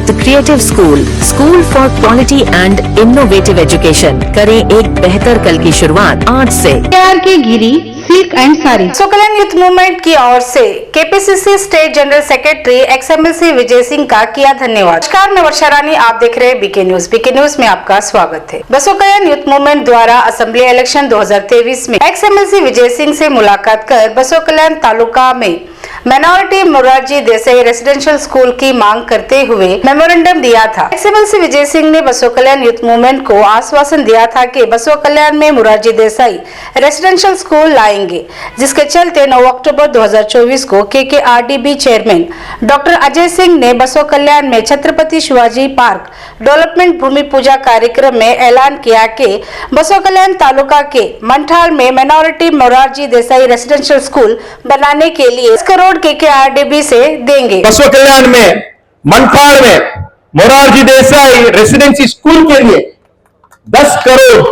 The creative school, school for quality and innovative education. करें एक बेहतर कल की शुरुआत आज से। के गिरी सिल्क एंड साड़ी। बसो कल्याण यूथ मूवमेंट की ओर से KPCC state general secretary XMLC Vijay Singh का किया धन्यवाद। नमस्कार, मैं वर्षा रानी, आप देख रहे हैं बीके न्यूज। बीके न्यूज में आपका स्वागत है। बसो कल्याण यूथ मूवमेंट द्वारा असेंबली इलेक्शन 2023 में XMLC विजय सिंह से मुलाकात कर बसो कल्याण तालुका में minority Morarji Desai residential school की मांग करते हुए मेमोरेंडम दिया था। XMLC विजय सिंह ने बसो कल्याण यूथ मूवमेंट को आश्वासन दिया था कि बसो कल्याण में मोरारजी देसाई रेसिडेंशियल स्कूल लाएंगे, जिसके चलते 9 अक्टूबर 2024 को KKRDB chairman doctor Ajay Singh ने बसो कल्याण में छत्रपति शिवाजी पार्क डेवलपमेंट भूमि पूजा कार्यक्रम में ऐलान किया कि बसो कल्याण तालुका के मंठाल में minority Morarji Desai residential school बनाने के लिए 10 करोड़ KKRDB से देंगे। बसो कल्याण में मनखाड़ में मोरारजी देसाई रेसिडेंसी स्कूल के लिए 10 करोड़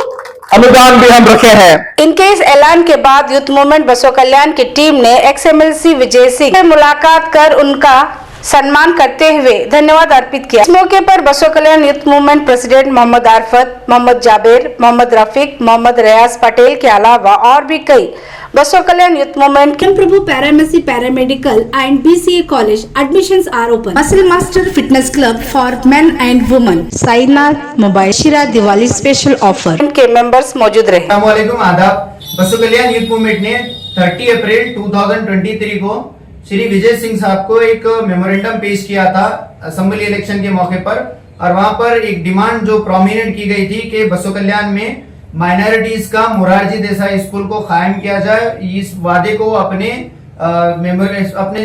अनुदान भी हम रखे हैं। इनके इस ऐलान के बाद यूथ मूवमेंट बसो कल्याण की टीम ने XMLC विजय सिंह से मुलाकात कर उनका सम्मान करते हुए धन्यवाद अर्पित किया। इस मौके पर बसो Kalyan youth movement president Mohammad Arafat, Mohammad Jaber, Mohammad Rafiq, Mohammad Riyaz Patel के अलावा और भी कई बसो कल्याण यूथ मूवमेंट के Prabhu pharmacy paramedical and BCA college admissions are open. Muscle master fitness club for men and women, Sainath mobile Shira Diwali special offer के मेंबर्स मौजूद रहे। अस्सलाम वालेकुम, आदाब। बसो कल्याण यूथ मूवमेंट ने 30 अप्रैल 2023 को श्री विजय सिंह साहब को एक मेमोरेंडम पेश किया था असेंबली इलेक्शन के मौके पर, और वहां पर एक डिमांड जो प्रोमिनेंट की गई थी कि बसो कल्याण में माइनॉरिटीज का मोरारजी देसाई स्कूल को कायम किया जाए। इस वादे को अपने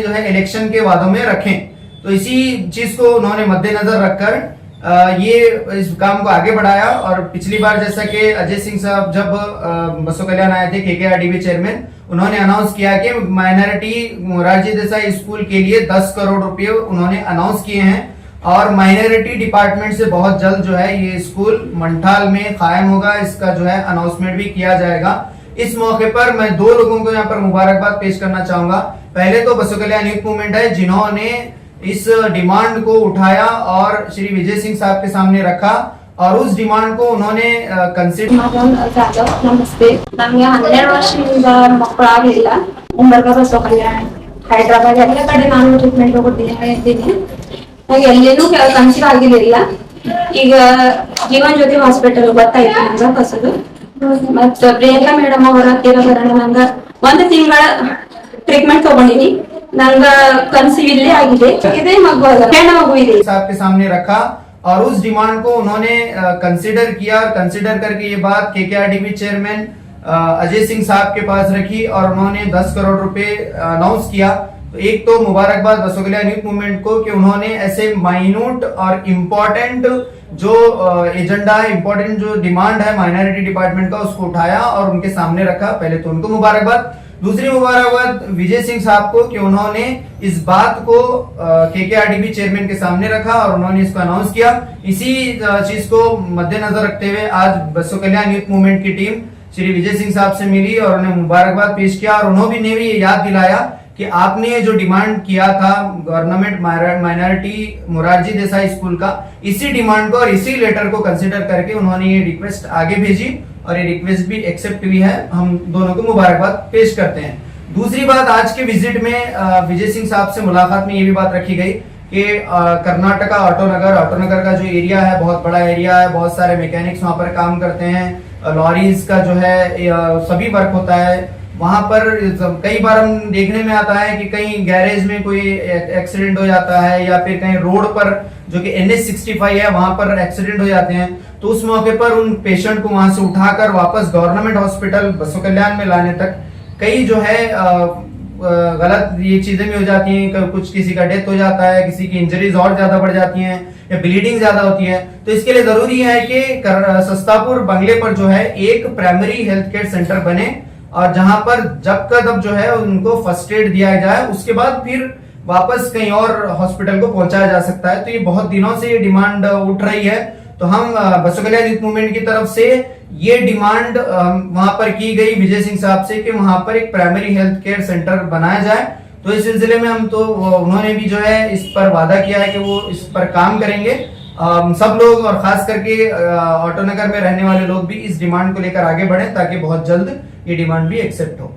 जो है इलेक्शन के वादों में रखें। तो इसी चीज को उन्होंने मद्देनजर रखकर ये इस काम को आगे बढ़ाया। और पिछली बार जैसा कि अजय सिंह साहब जब बसो कल्याण आए थे KKRDB चेयरमैन, उन्होंने अनाउंस किया कि माइनॉरिटी मोरारजी देसाई स्कूल के लिए 10 करोड़ रुपए उन्होंने अनाउंस किए हैं। और माइनॉरिटी डिपार्टमेंट से बहुत जल्द जो है ये स्कूल मंठाल में कायम होगा, इसका जो है अनाउंसमेंट भी किया जाएगा। इस मौके पर मैं 2 लोगों को यहाँ पर मुबारकबाद पेश करना चाहूंगा। पहले तो बसो कल्याण यूथ मूवमेंट है जिन्होंने इस डिमांड को उठाया और श्री विजय सिंह साहब के सामने रखा, और उस डिमांड को उन्होंने कंसिडर। नमस्ते, नಮಗೆ 12 ವರ್ಷದಿಂದ ಮಕ್ಕಳಾಗಿಲ್ಲ. ಉಂಬರ್ಗ ಬಸೋ ಕಲ್ಯಾಣ ಹೈದರಾಬಾದ್ ಎಲ್ಲ ಕಡೆ ನಾನು ಟ್ರೀಟ್ಮೆಂಟ್ ತಗೊಂಡಿದ್ದೀನಿ. ನನಗೆ ಎಲ್ಲೇನೂ ಕನ್ಸಿವ್ ಆಗಿರಲಿಲ್ಲ. ಈಗ ಜೀವನ್ ಜ್ಯೋತಿ ಹಾಸ್ಪಿಟಲ್ ಗೊತ್ತಾಯ್ತು ನಂಗೆ ಬಸದು. ಮತ್ತೆ ಪ್ರಿಯಾಂಕಾ ಮೇಡಮ್ ಅವರ ತೀರಬರಣ ನಂಗೆ 1 ತಿಂಗಳ ट्रीटमेंट तಗೊಂಡಿನಿ. ನಂಗೆ ಕನ್ಸಿವ್ ಇಲ್ಲೇ ಆಗಿದೆ. ಇದೇ ಮಗು ಇದೆ साहब के सामने रखा और उस डिमांड को उन्होंने कंसिडर किया। कंसिडर करके ये बात KKRDB चेयरमैन अजय सिंह साहब के पास रखी और उन्होंने 10 करोड़ रुपए अनाउंस किया। तो एक तो मुबारकबाद बसो कल्याण यूथ मूवमेंट को कि उन्होंने ऐसे माइन्यूट और इम्पोर्टेंट जो एजेंडा है, इम्पोर्टेंट जो डिमांड है माइनॉरिटी डिपार्टमेंट का, उसको उठाया और उनके सामने रखा। पहले तो उनको मुबारकबाद। दूसरी मुबारकबाद विजय सिंह साहब को कि उन्होंने इस बात को KKRDB चेयरमैन के सामने रखा और उन्होंने इसको अनाउंस किया। इसी चीज को मद्देनजर रखते हुए आज बसो कल्याण यूथ मूवमेंट की टीम श्री विजय सिंह साहब से मिली और उन्हें मुबारकबाद पेश किया। और उन्होंने भी ये याद दिलाया कि आपने जो डिमांड किया था government minority Morarji Desai school का, इसी डिमांड को और इसी लेटर को कंसिडर करके उन्होंने ये रिक्वेस्ट आगे भेजी और ये रिक्वेस्ट भी एक्सेप्ट हुई है। हम दोनों को मुबारकबाद पेश करते हैं। दूसरी बात, आज के विजिट में विजय सिंह साहब से मुलाकात में ये भी बात रखी गई कि कर्नाटका ऑटोनगर का जो एरिया है बहुत बड़ा एरिया है, बहुत सारे मैकेनिक्स वहां पर काम करते हैं, लॉरीज का जो है सभी वर्क होता है वहां पर। कई बार हम देखने में आता है कि कहीं गैरेज में कोई एक्सीडेंट हो जाता है या फिर कहीं रोड पर जो कि NH65 है वहां पर एक्सीडेंट हो जाते हैं। तो उस मौके पर उन पेशेंट को वहां से उठाकर वापस गवर्नमेंट हॉस्पिटल बसो कल्याण में लाने तक कई जो है गलत ये चीजें भी हो जाती हैं। कुछ किसी का डेथ हो जाता है, किसी की इंजरीज और ज्यादा बढ़ जाती हैं या ब्लीडिंग ज्यादा होती है। तो इसके लिए जरूरी है कि सस्तापुर बंगले पर जो है एक प्राइमरी हेल्थ केयर सेंटर बने और जहां पर जब का तब जो है उनको फर्स्ट एड दिया जाए, उसके बाद फिर वापस कहीं और हॉस्पिटल को पहुंचाया जा सकता है। तो ये बहुत दिनों से ये डिमांड उठ रही है। तो हम बसो कल्याण यूथ मूवमेंट की तरफ से ये डिमांड वहां पर की गई विजय सिंह साहब से कि वहां पर एक प्राइमरी हेल्थ केयर सेंटर बनाया जाए। तो इस सिलसिले में उन्होंने भी जो है इस पर वादा किया है कि वो इस पर काम करेंगे। सब लोग और खास करके ऑटो नगर में रहने वाले लोग भी इस डिमांड को लेकर आगे बढ़े ताकि बहुत जल्द ये डिमांड भी एक्सेप्ट हो।